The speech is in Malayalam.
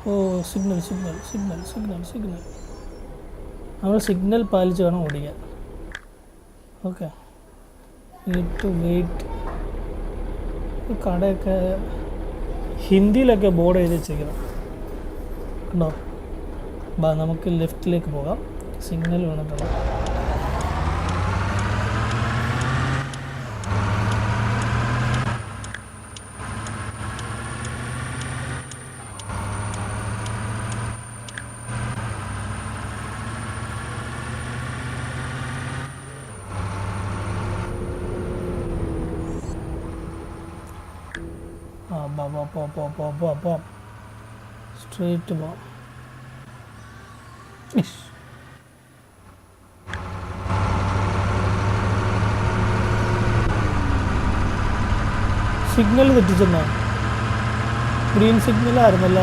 ഓ signal signal signal signal signal നമ്മൾ സിഗ്നൽ പാലിച്ച് വേണം ഓടിക്കാൻ. Okay, need to wait. കടയൊക്കെ ഹിന്ദിയിലൊക്കെ ബോർഡ് എഴുതി വെച്ചേക്കണം ഉണ്ടോ. നമുക്ക് ലെഫ്റ്റിലേക്ക് പോകാം. സിഗ്നൽ വന്നിട്ടുണ്ട്. പോ സ്ട്രേറ്റ് പോ. സിഗ്നൽ തെറ്റിച്ചെന്നോ? ഗ്രീൻ സിഗ്നലായിരുന്നല്ലോ.